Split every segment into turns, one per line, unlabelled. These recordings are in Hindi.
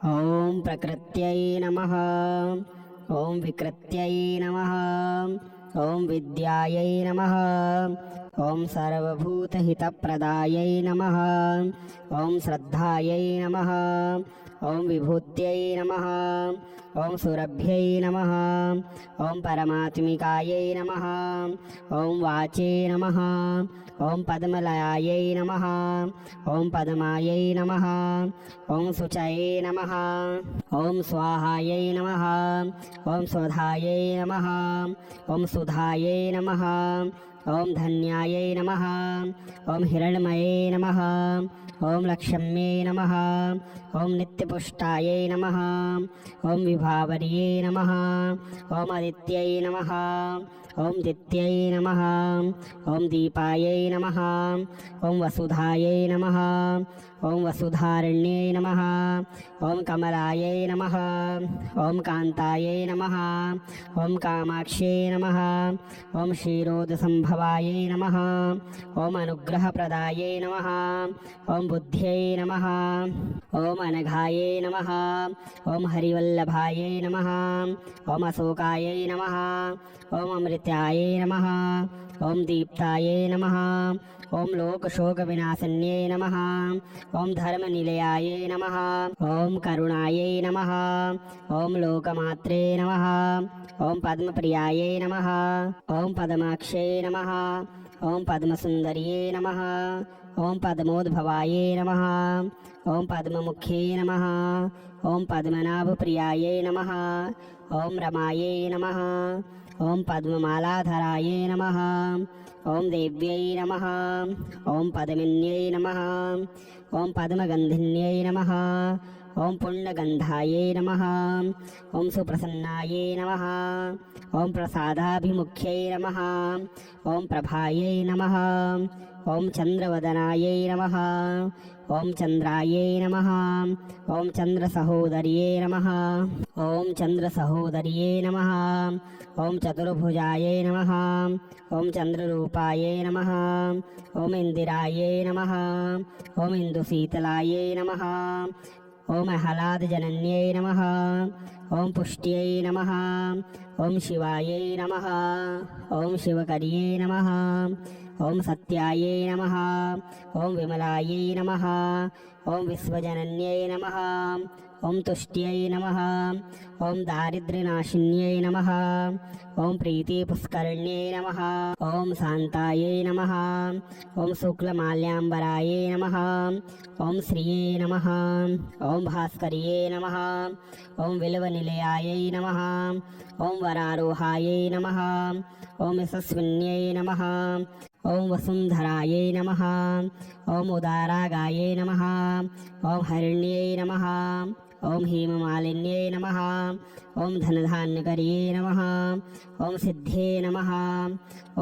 ॐ प्रकृत्यै नमः। ॐ विकृत्यै नमः। ॐ विद्यायै नमः। ॐ सर्वभूतहितप्रदायै नमः। ॐ श्रद्धायै नमः। ॐ विभूत्यै नमः। ॐ सुरभ्यै नमः। ॐ परमात्मिकायै नमः। ॐ वाचे नमः। ॐ पद्मलयायै नमः। ॐ पद्मायै नमः। ॐ शुचये नमः। ॐ स्वाहायै नमः। ॐ स्वधायै नमः। ॐ सुधायै नमः। ॐ धन्यायै नमः। ॐ हिरण्मये नमः। ॐ लक्ष्म्ये नमः। ॐ नित्यपुष्टायै नमः। ॐ विभावर्ये नमः। ॐ आदित्यै नमः। ॐ दित्यै नमः। ॐ दीपायै नमः। ॐ वसुधायै नमः। ॐ वसुधारण्यै नमः। ॐ कमलायै नमः। ॐ कान्तायै नमः। ॐ कामाक्ष्यै नमः। ॐ क्षीरोदसम्भवायै नमः। ॐ अनुग्रहप्रदायै नमः। ॐ बुद्ध्यै नमः। ॐ अनघायै नमः। ॐ हरिवल्लभायै नमः। ॐ अशोकायै नमः। ॐ अमृतायै नमः। ॐ दीप्तायै नमः। ॐ लोकशोकविनाशिन्यै नमः। ॐ धर्मनिलयायै नमः। ॐ करुणायै नमः। ॐ लोकमात्रे नमः। ॐ पद्मप्रियायै नमः। ॐ पद्माक्ष्यै नमः। ॐ पद्मसुन्दर्यै नमः। ॐ पद्मोद्भवायै नमः। ॐ पद्ममुख्यै नमः। ॐ पद्मनाभप्रियायै नमः। ॐ रमायै नमः। ॐ पद्ममालाधरायै नमः। ॐ देव्यै नमः। ॐ पद्मिन्यै नमः। ॐ पद्मगन्धिन्यै नमः। ॐ पुण्यगन्धायै नमः। ॐ सुप्रसन्नायै नमः। ॐ प्रसादाभिमुख्यै नमः। ॐ प्रभायै नमः। ॐ चन्द्रवदनायै नमः। ॐ चन्द्रायै नमः। ॐ चन्द्रसहोदर्यै नमः। ॐ चन्द्रसहोदर्यै नमः। ॐ चतुर्भुजायै नमः। ॐ चन्द्ररूपायै नमः। ॐ इन्दिरायै नमः। ॐ इन्दुशीतलायै नमः। ॐ आह्लादजनन्यै नमः। ॐ पुष्ट्यै नमः। ॐ शिवायै नमः। ॐ शिवकर्यै नमः। ॐ सत्यायै नमः। ॐ विमलायै नमः। ॐ विश्वजनन्यै नमः। ॐ तुष्ट्यै नमः। ॐ दारिद्र्यनाशिन्यै नमः। ॐ प्रीतिपुष्करिण्यै नमः। ॐ शान्तायै नमः। ॐ शुक्लमाल्याम्बरायै नमः। ॐ श्रिये नमः। ॐ भास्कर्ये नमः। ॐ विल्वनिलयायै नमः। ॐ वरारोहायै नमः। ॐ यशस्विन्यै नमः। ॐ वसुन्धरायै नमः। ॐ उदारागायै नमः। ॐ हरिण्यै नमः। ॐ हेममालिन्यै नमः। ॐ धनधान्यकर्ये नमः। ॐ सिद्धे नमः।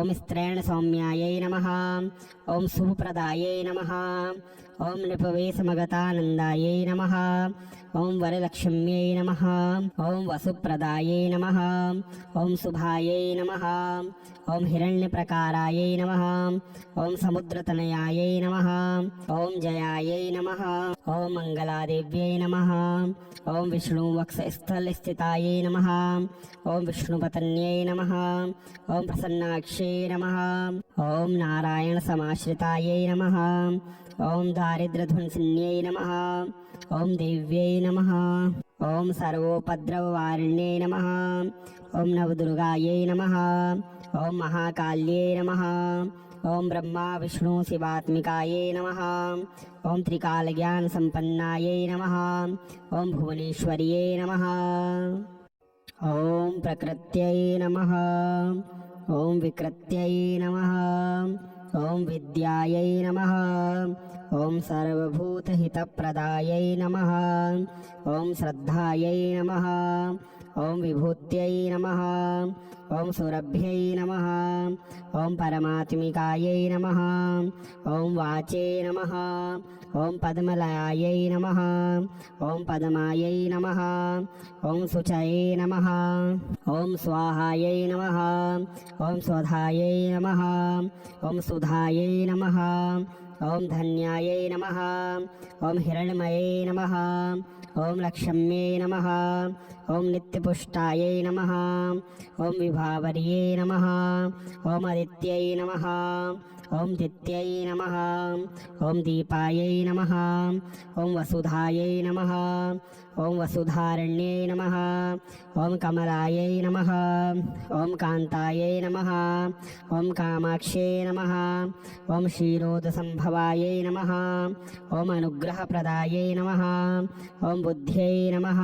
ॐ स्त्रैणसौम्यायै नमः। ॐ शुभप्रदायै नमः। ॐ नृपवेशमगतानन्दायै नमः। ॐ वरलक्ष्म्यै नमः। ॐ वसुप्रदायै नमः। ॐ शुभायै नमः। ॐ हिरण्यप्रकारायै नमः। ॐ समुद्रतनयायै नमः। ॐ जयायै नमः। ॐ मङ्गलादेव्यै नमः। ॐ विष्णुवक्षस्थलस्थितायै नमः। ॐ विष्णुपत्न्यै नमः। ॐ प्रसन्नाक्ष्यै नमः। ॐ नारायणसमाश्रितायै नमः। ॐ दारिद्र्यध्वंसिन्यै नमः। ॐ देव्यै नमः। ॐ सर्वोपद्रववारिण्यै नमः। ॐ नवदुर्गायै नमः। ॐ महाकाल्यै नमः। ॐ ब्रह्मा विष्णु शिवात्मिकायै नमः। ॐ त्रिकालज्ञानसम्पन्नायै नमः। ॐ भुवनेश्वर्यै नमः। ॐ प्रकृत्यै नमः। ॐ विकृत्यै नमः। ॐ विद्यायै नमः। ॐ सर्वभूतहितप्रदायै नमः। ॐ श्रद्धायै नमः। ॐ विभूत्यै नमः। ॐ सुरभ्यै नमः। ॐ परमात्मिकायै नमः। ॐ वाचे नमः। ॐ पद्मलयायै नमः। ॐ पद्मायै नमः। ॐ शुचये नमः। ॐ स्वाहायै नमः। ॐ स्वधायै नमः। ॐ सुधायै नमः। ॐ धन्यायै नमः। ॐ हिरण्मये नमः। ॐ लक्ष्म्यै नमः ॐ नित्यपुष्टायै नमः ॐ विभावर्यै नमः ॐ आदित्यै नमः ॐ दित्यै नमः ॐ दीपायै नमः ॐ वसुधायै नमः ॐ वसुधारण्यै नमः ॐ कमलायै नमः ॐ कान्तायै नमः ॐ कामाक्ष्यै नमः ॐ क्षीरोदसम्भवायै नमः ॐ अनुग्रहप्रदायै नमः ॐ बुद्ध्यै नमः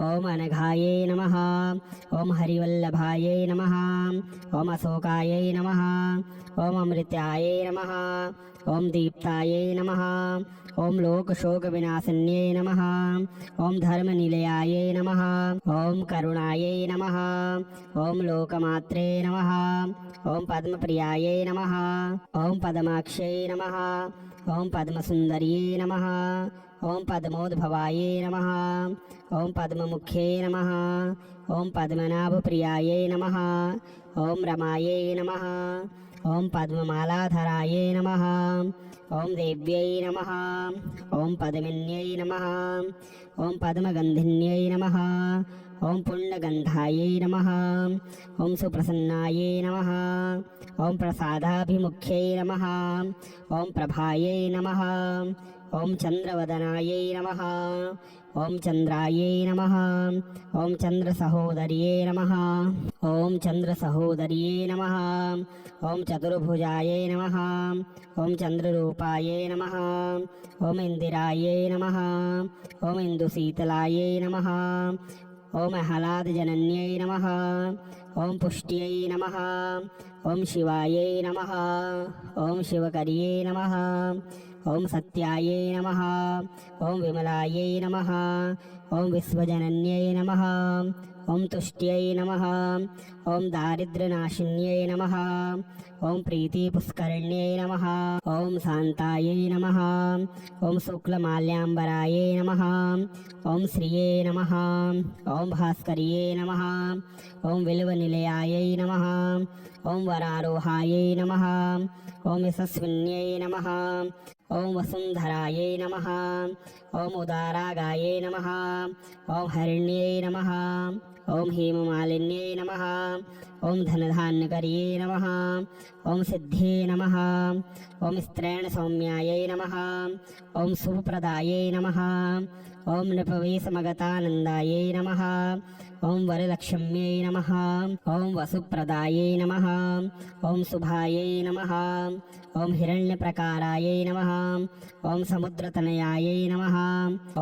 ॐ अनघायै नमः ॐ हरिवल्लभायै नमः ॐ अशोकायै नमः ॐ अमृतायै नमः ॐ दीप्तायै नमः ॐ लोकशोकविनाशिन्यै नमः ॐ धर्मनिलयायै नमः ॐ करुणायै नमः ॐ लोकमात्रे नमः ॐ पद्मप्रियायै नमः ॐ पद्माक्ष्यै नमः ॐ पद्मसुन्दर्यै नमः ॐ पद्मोद्भवायै नमः ॐ पद्ममुख्यै नमः ॐ पद्मनाभप्रियायै नमः ॐ रमायै नमः ॐ पद्ममालाधरायै नमः ॐ देव्यै नमः ॐ पद्मिन्यै नमः ॐ पद्मगन्धिन्यै नमः ॐ पुण्यगन्धायै नमः ॐ सुप्रसन्नायै नमः ॐ प्रसादाभिमुख्यै नमः ॐ प्रभायै नमः ॐ चन्द्रवदनायै नमः ॐ चन्द्रायै नमः ॐ चन्द्रसहोदर्यै नमः ॐ चन्द्रसहोदर्यै नमः ॐ चतुर्भुजायै नमः ॐ चन्द्ररूपायै नमः ॐ इन्दिरायै नमः ॐ इन्दुशीतलायै नमः ॐ आह्लादजनन्यै नमः ॐ पुष्ट्यै नमः ॐ शिवायै नमः ॐ शिवकर्यै नमः ॐ सत्यायै नमः ॐ विमलायै नमः ॐ विश्वजनन्यै नमः ॐ तुष्ट्यै नमः ॐ दारिद्र्यनाशिन्यै नमः ॐ प्रीतिपुष्करिण्यै नमः ॐ शान्तायै नमः ॐ शुक्लमाल्याम्बरायै नमः ॐ श्रिये नमः ॐ भास्कर्ये नमः ॐ विल्वनिलयायै नमः ॐ वरारोहायै नमः ॐ यशस्विन्यै नमः ॐ वसुन्धरायै नमः ॐ उदारागायै नमः ॐ हरिण्यै नमः ॐ हेममालिन्यै नमः ॐ धनधान्यकर्यै नमः ॐ सिद्धे नमः ॐ स्त्रैणसौम्यायै नमः ॐ शुभप्रदायै नमः ॐ नृपवेशमगतानन्दायै नमः ॐ वरलक्ष्म्यै नमः ॐ वसुप्रदायै नमः ॐ शुभायै नमः ॐ हिरण्यप्रकारायै नमः ॐ समुद्रतनयायै नमः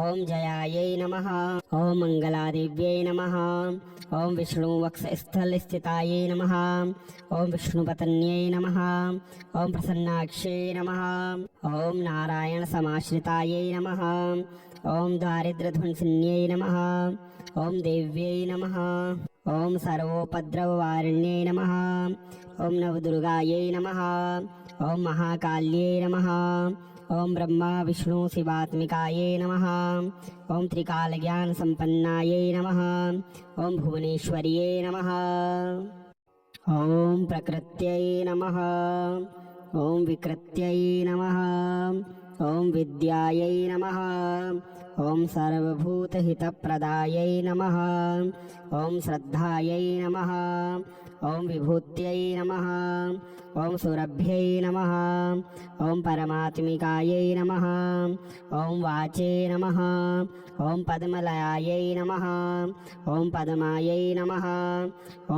ॐ जयायै नमः ॐ मङ्गलादेव्यै नमः ॐ विष्णुवक्षस्थलस्थितायै नमः ॐ विष्णुपत्न्यै नमः ॐ प्रसन्नाक्ष्यै नमः ॐ नारायणसमाश्रितायै नमः ॐ दारिद्र्यध्वंसिन्यै नमः ॐ देव्यै नमः ॐ सर्वोपद्रववारिण्यै नमः ॐ नवदुर्गायै नमः ॐ महाकाल्यै नमः ॐ ब्रह्मा विष्णु शिवात्मिकायै नमः ॐ त्रिकालज्ञानसम्पन्नायै नमः ॐ भुवनेश्वर्यै नमः ॐ प्रकृत्यै नमः ॐ विकृत्यै नमः ॐ विद्यायै नमः ॐ सर्वभूतहितप्रदायै नमः ॐ श्रद्धायै नमः ॐ विभूत्यै नमः ॐ सुरभ्यै नमः ॐ परमात्मिकायै नमः ॐ वाचे नमः ॐ पद्मलयायै नमः ॐ पद्मायै नमः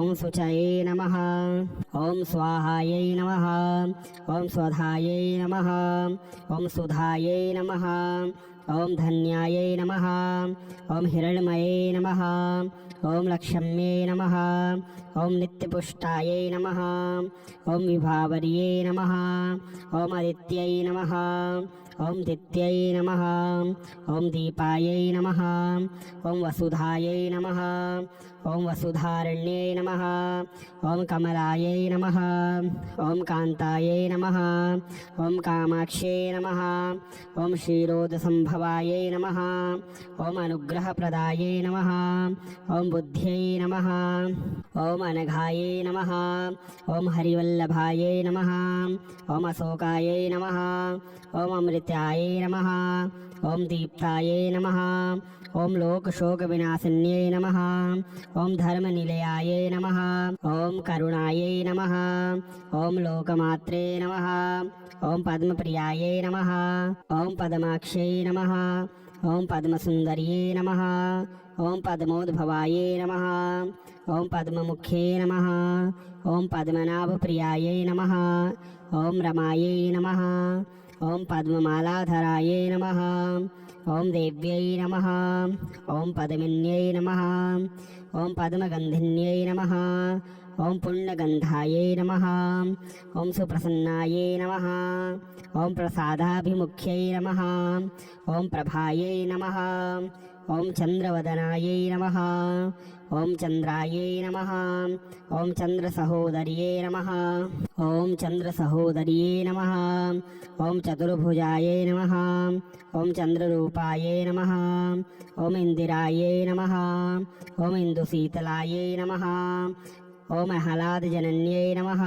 ॐ शुचये नमः ॐ स्वाहायै नमः ॐ स्वधायै नमः ॐ सुधायै नमः ॐ धन्यायै नमः ॐ हिरण्मये नमः ॐ लक्ष्म्यै नमः ॐ नित्यपुष्टायै नमः ॐ विभावर्यै नमः ॐ आदित्यै नमः ॐ दित्यै नमः ॐ दीपायै नमः ॐ वसुधायै नमः ॐ वसुधारण्यै नमः ॐ कमलायै नमः ॐ कान्तायै नमः ॐ कामाक्ष्यै नमः ॐ क्षीरोदसम्भवायै नमः ॐ अनुग्रहप्रदायै नमः ॐ बुद्ध्यै नमः ॐ अनघायै नमः ॐ हरिवल्लभायै नमः ॐ अशोकायै नमः ॐ अमृतायै नमः ॐ दीप्तायै नमः ओम लोकशोकविनाशिन्यै नमः। ओम धर्मनिलयायै नमः। ओम करुणायै नमः। ओम लोकमात्रे नमः। ओम पद्मप्रियायै नमः। ओम पद्माक्ष्यै नमः। ओम पद्मसुन्दर्यै नमः। ओम पद्मोद्भवायै नमः। ओम पद्ममुख्यै नमः। ओम पद्मनाभप्रियायै नमः। ओम रमायै नमः। ओम पद्ममालाधरायै नमः। ओम देव्यै नमः। ओम पद्मिन्यै नमः। ओम पद्मगन्धिन्यै नमः। ओम पुण्यगन्धायै नमः। ओम सुप्रसन्नायै नमः। ओम प्रसादाभिमुख्यै नमः। ओम प्रभायै नमः। ओम चन्द्रवदनायै नमः। ओम चन्द्रायै नमः। ओम चन्द्रसहोदर्यै नमः। ओम चन्द्रसहोदर्यै नमः। ओम चतुर्भुजायै नमः। ओम चन्द्ररूपायै नमः। ओम इन्दिरायै नमः। ओम इन्दुशीतलायै नमः। ओम आह्लादजनन्यै नमः।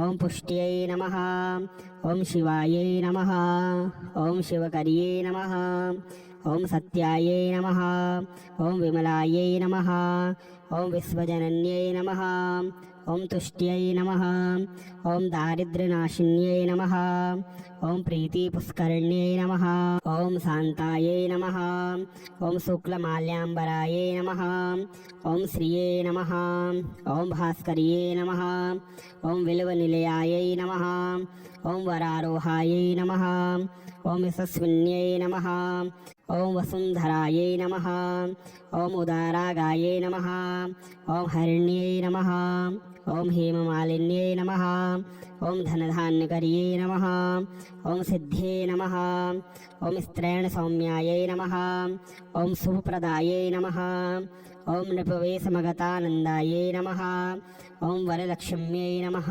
ओम पुष्ट्यै नमः। ओम शिवायै नमः। ओम शिवकर्यै नमः। ओम सत्यायै नमः। ओम विमलायै नमः। ओम विश्वजनन्यै नमः। ओम तुष्ट्यै नमः। ओम दारिद्र्यनाशिन्यै नमः। ओम प्रीतिपुष्करिण्यै नमः। ओम शान्तायै नमः। ओम शुक्लमाल्याम्बरायै नमः। ओम श्रिये नमः। ओम भास्कर्ये नमः। ओम विल्वनिलयायै नमः। ओम वरारोहायै नमः। ओम यशस्विन्यै नमः। ओम वसुन्धरायै नमः। ओम उदारागायै नमः। ओम हरिण्यै नमः। ओम हेममालिन्यै नमः। ओम धनधान्यकर्यै नमः। ओम सिद्धे नमः। ओम स्त्रैणसौम्यायै नमः। ओम शुभप्रदायै नमः। ओम नृपवेशमगतानन्दायै नमः। ओम वरलक्ष्म्यै नमः।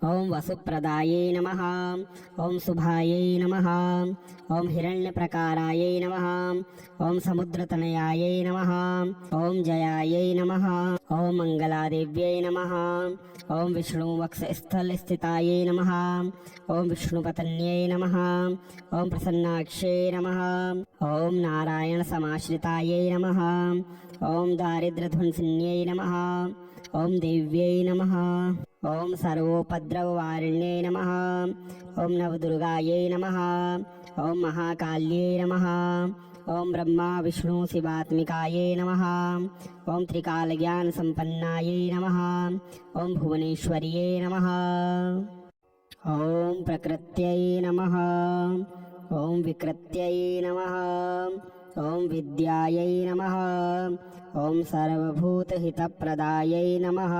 ओम वसुप्रदायै नमः। ओम शुभायै नमः। ओम हिरण्यप्रकारायै नमः। ओम समुद्रतनयायै नमः। ओम जयायै नमः। ओम मङ्गलादेव्यै नमः। ओम विष्णुवक्षस्थलस्थितायै नमः। ओम विष्णुपत्न्यै नमः। ओम प्रसन्नाक्ष्यै नमः। ओम नारायणसमाश्रितायै नमः। ओम दारिद्र्यध्वंसिन्यै नमः। ओम देव्यै नमः। ओम सर्वोपद्रववारिण्यै नमः। ओम नवदुर्गायै नमः। ओम महाकाल्यै नमः। ओम ब्रह्मा विष्णु शिवात्मिकायै नमः। ओम त्रिकालज्ञानसम्पन्नायै नमः। ओम भुवनेश्वर्यै नमः। ओम प्रकृत्यै नमः। ओम विकृत्यै नमः। ओम विद्यायै नमः। ओम सर्वभूतहितप्रदायै नमः।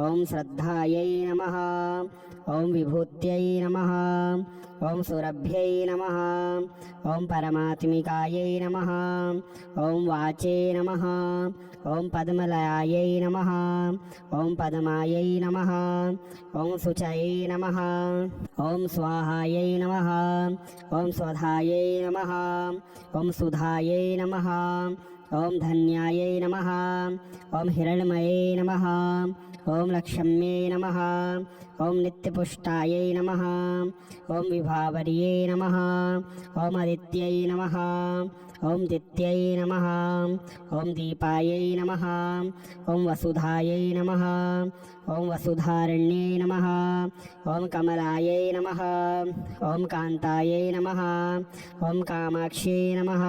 ओम श्रद्धायै नमः। ओम विभूत्यै नमः। ओम सुरभ्यै नमः। ओम परमात्मिकायै नमः। ओम वाचे नमः। ओम पद्मलयायै नमः। ओम पद्मायै नमः। ओम शुचये नमः। ओम स्वाहायै नमः। ओम स्वधायै नमः। ओम सुधायै नमः। ओम धन्यायै नमः। ओम हिरण्मये नमः। ओम लक्ष्म्यै नमः। ओम नित्यपुष्टायै नमः। ओम विभावर्यै नमः। ओम आदित्यै नमः। ओम दित्यै नमः। ओम दीपायै नमः। ओम वसुधायै नमः। ओम वसुधारण्यै नमः। ओम कमलायै नमः। ओम कान्तायै नमः। ओम कामाक्ष्यै नमः।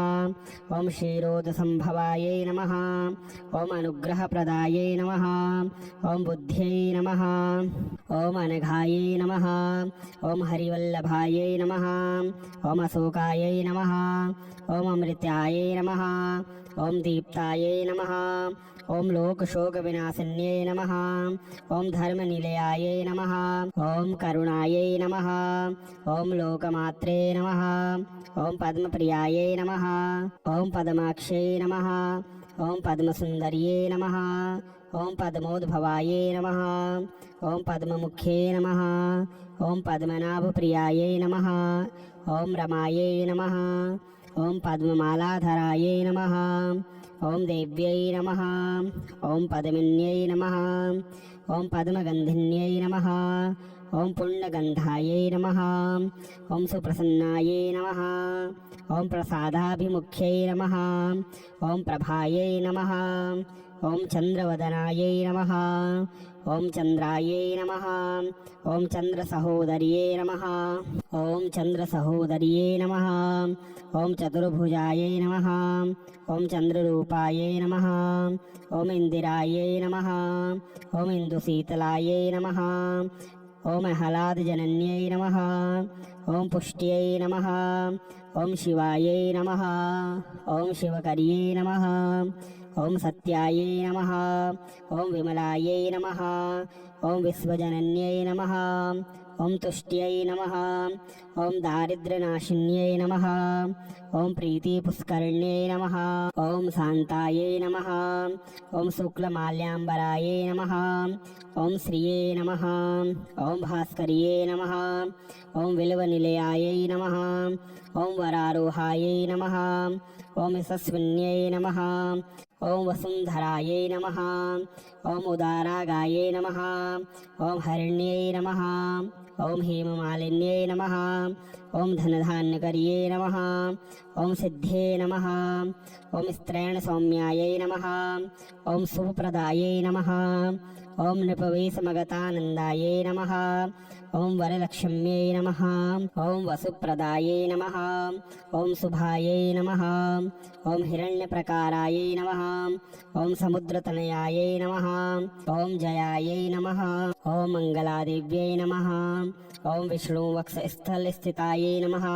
ओम क्षीरोदसम्भवायै नमः। ओम अनुग्रहप्रदायै नमः। ओम बुद्ध्यै नमः। ओम अनघायै नमः। ओम हरिवल्लभायै नमः। ओम अशोकायै नमः। ओम अमृतायै नमः। ओम दीप्तायै नमः। ओम लोकशोकविनाशिन्यै नमः। ओम धर्मनिलयायै नमः। ओम करुणायै नमः। ओम लोकमात्रे नमः। ओम पद्मप्रियायै नमः। ओम पद्माक्ष्यै नमः। ओम पद्मसुन्दर्यै नमः। ओम पद्मोद्भवायै नमः। ओम पद्ममुख्यै नमः। ओम पद्मनाभप्रियायै नमः। ओम रमायै नमः। ओम पद्ममालाधरायै नमः। ओम देव्यै नमः। ओम पद्मिन्यै नमः। ओम पद्मगन्धिन्यै नमः। ओम पुण्यगंधायै नमः। ओम सुप्रसन्नायै नमः। ओम प्रसादाभिमुख्यै नमः। ओम प्रभायै नमः। ओम चंद्रवदनायै नमः। ओम चंद्रायै नमः। ओम चंद्रसहोदर्यै नमः। ओम चंद्रसहोदर्यै नमः। ओम चतुर्भुजायै नमः। ओम चंद्ररूपायै नमः। ओम इंदिरायै नमः। ओम इंदुशीतलायै नमः। ओम आह्लादजनन्यै नमः। ओम पुष्ट्यै नमः। ओम शिवायै नमः। ओम शिवकर्यै नमः। ओम सत्यायै नमः। ओम विमलायै नमः। ओम विश्वजनन्यै नमः। ओम तुष्ट्यै नमः। ओम दारिद्र्यनाशिन्यै नमः। ओम प्रीतिपुष्करिण्यै नमः। ओम शान्तायै नमः। ओम शुक्लमाल्याम्बरायै नमः। ओम श्रिये नमः। ओम भास्कर्ये नमः। ओम विल्वनिलयायै नमः। ओम वरारोहायै नमः। ओम यशस्विन्यै नमः। ओम वसुन्धरायै नमः। ओम उदारागायै नमः। ओम हरिण्यै नमः। ओम हेममालिन्यै नमः। ओम धनधान्यकर्ये नमः। ओम सिद्धे नमः। ओम स्त्रैणसौम्यायै नमः। ओम शुभप्रदायै नमः। ओम नृपवेशमगतानन्दायै नमः। ओम वरलक्ष्म्यै नमः। ओम वसुप्रदायै नमः। ओम शुभायै नमः। ओम हिरण्यप्रकारायै नमः। ओम समुद्रतनयायै नमः। ओम जयायै नमः। ओम मंगलादेव्यै नमः। ओम विष्णुवक्षस्थलस्थितायै नमः।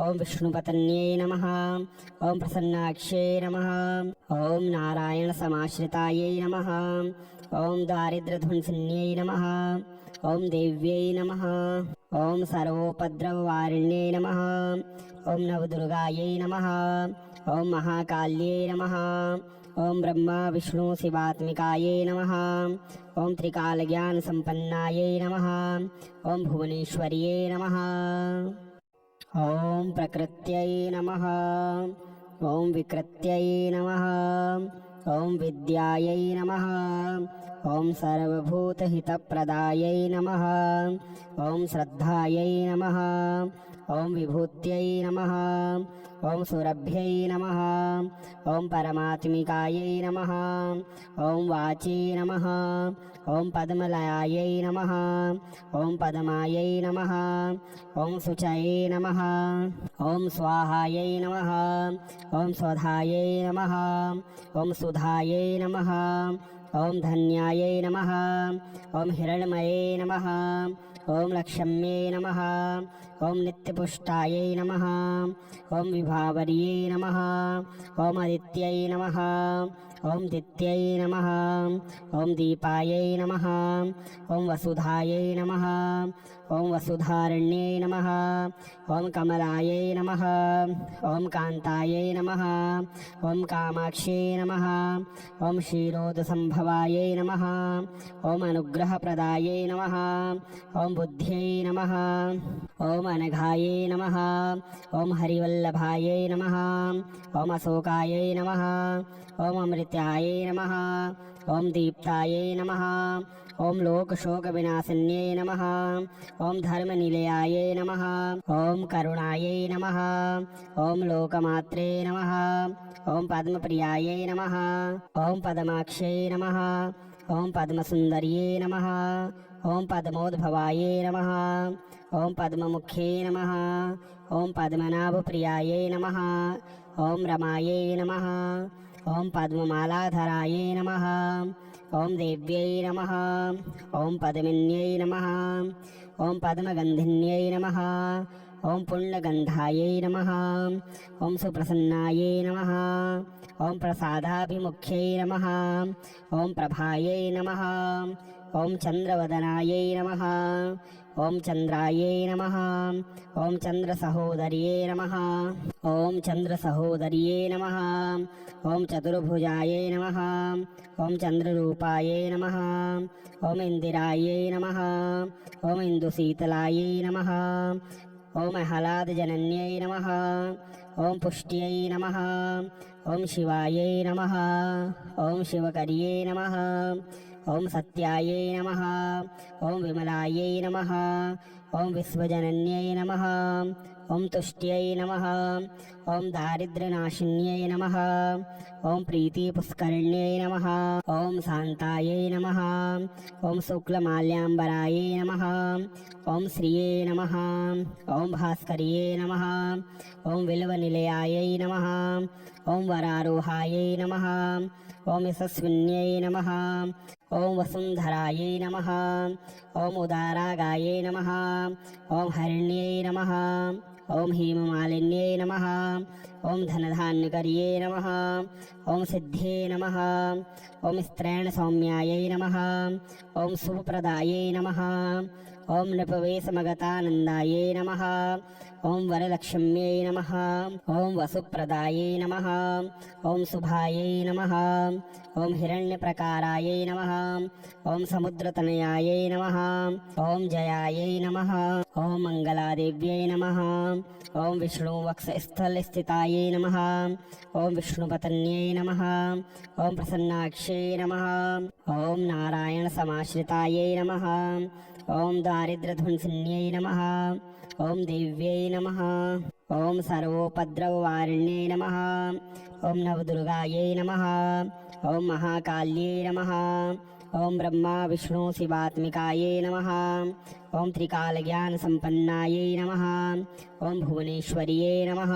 ओम विष्णुपत्न्यै नमः। ओम प्रसन्नाक्ष्यै नमः। ओम नारायणसमाश्रितायै नमः। ओम दारिद्र्यध्वंसिन्यै नमः। ओम देव्यै नमः। ओम सर्वोपद्रववारिण्यै नमः। ओम नवदुर्गायै नमः। ओम महाकाल्यै नमः। ओम ब्रह्मा विष्णु शिवात्मिकायै नमः। ओम त्रिकालज्ञानसम्पन्नायै नमः। ओम भुवनेश्वर्यै नमः। ओम प्रकृत्यै नमः। ओम विकृत्यै नमः। ओम विद्यायै नमः। ओम सर्वभूतहितप्रदायै नमः। ओम श्रद्धायै नमः। ओम विभूत्यै नमः। ओम सुरभ्यै नमः। ओम परमात्मिकायै नमः। ओम वाचे नमः। ओम पद्मलयायै नमः। ओम पद्मायै नमः। ओम शुचये नमः। ओम स्वाहायै नमः। ओम स्वधायै नमः। ओम सुधायै नमः। ओम धन्यायै नमः। ओम हिरण्मये नमः। ओम लक्ष्म्ये नमः। ओम नित्यपुष्टायै नमः। ओम विभावर्ये नमः। ओम आदित्यै नमः। ओम दित्यै नमः। ओम दीपायै नमः। ओम वसुधायै नमः। ओम वसुधारण्ये नमः। ओम कमलायै नमः। ओम कान्तायै नमः। ओम कामाक्ष्यै नमः। ओम क्षीरोदसम्भवायै नमः। ओम अनुग्रहप्रदायै नमः। ओम बुद्ध्यै नमः। ओम अनघायै नमः। ओम हरिवल्लभायै नमः। ओम अशोकायै नमः। ओम अमृतायै नमः। ओम दीप्तायै नमः। ओम लोकशोकविनाशिन्यै नमः। ओम धर्मनिलयायै नमः। ओम करुणायै नमः। ओम लोकमात्रे नमः। ओम पद्मप्रियायै नमः। ओम पद्माक्ष्यै नमः। ओम पद्मसुन्दर्यै नमः। ओम पद्मोद्भवायै नमः। ओम पद्ममुख्यै नमः। ओम पद्मनाभप्रियायै नमः। ओम रमायै नमः। ओम पद्ममालाधरायै नमः। ओम देव्यै नमः। ओम पद्मिन्यै नमः। ओम पद्मगन्धिन्यै नमः। ओम पुण्यगन्धायै नमः। ओम सुप्रसन्नायै नमः। ओम प्रसादाभिमुख्यै नमः। ओम प्रभायै नमः। ओम चंद्रवदनायै नमः। ओम चंद्रायै नमः। ओम चंद्रसहोदर्यै नमः। ओम चंद्रसहोदर्यै नमः। ओम चतुर्भुजायै नमः। ओम चंद्ररूपायै नमः। ओम इंदिरायै नमः। ओम इंदुशीतलायै नमः। ओम आह्लादजनन्यै नमः। ओम पुष्ट्यै नमः। ओम शिवायै नमः। ओम शिवकर्यै नमः। ॐ सत्यायै नमः ॐ विमलायै नमः ॐ विश्वजनन्यै नमः ॐ तुष्ट्यै नमः ॐ दारिद्र्यनाशिन्यै नमः ॐ प्रीतिपुष्करिण्यै नमः ॐ शान्तायै नमः ॐ शुक्लमाल्याम्बरायै नमः ॐ श्रिये नमः ॐ भास्कर्ये नमः ॐ विल्वनिलयायै नमः ॐ वरारोहायै नमः ॐ यशस्विन्यै नमः ॐ वसुन्धरायै नमः ॐ उदारागायै नमः ॐ हरिण्यै नमः ॐ हेममालिन्यै नमः ॐ धनधान्यकर्ये नमः ॐ सिद्धे नमः ॐ स्त्रैणसौम्यायै नमः ॐ शुभप्रदायै नमः ॐ नृपवेशमगतानन्दायै नमः ॐ वरलक्ष्म्यै नमः ॐ वसुप्रदायै नमः ॐ शुभायै नमः ॐ हिरण्यप्रकारायै नमः ॐ समुद्रतनयायै नमः ॐ जयायै नमः ॐ मङ्गलादेव्यै नमः ॐ विष्णुवक्षस्थलस्थितायै नमः ॐ विष्णुपत्न्यै नमः ॐ प्रसन्नाक्ष्यै नमः ॐ नारायणसमाश्रितायै नमः ॐ दारिद्र्यध्वंसिन्यै नमः ॐ देव्यै नमः ॐ सर्वोपद्रववारिण्यै नमः ॐ नवदुर्गायै नमः ॐ महाकाल्यै नमः ॐ ब्रह्मा विष्णु शिवात्मिकायै नमः ॐ त्रिकालज्ञानसम्पन्नायै नमः ॐ भुवनेश्वर्यै नमः।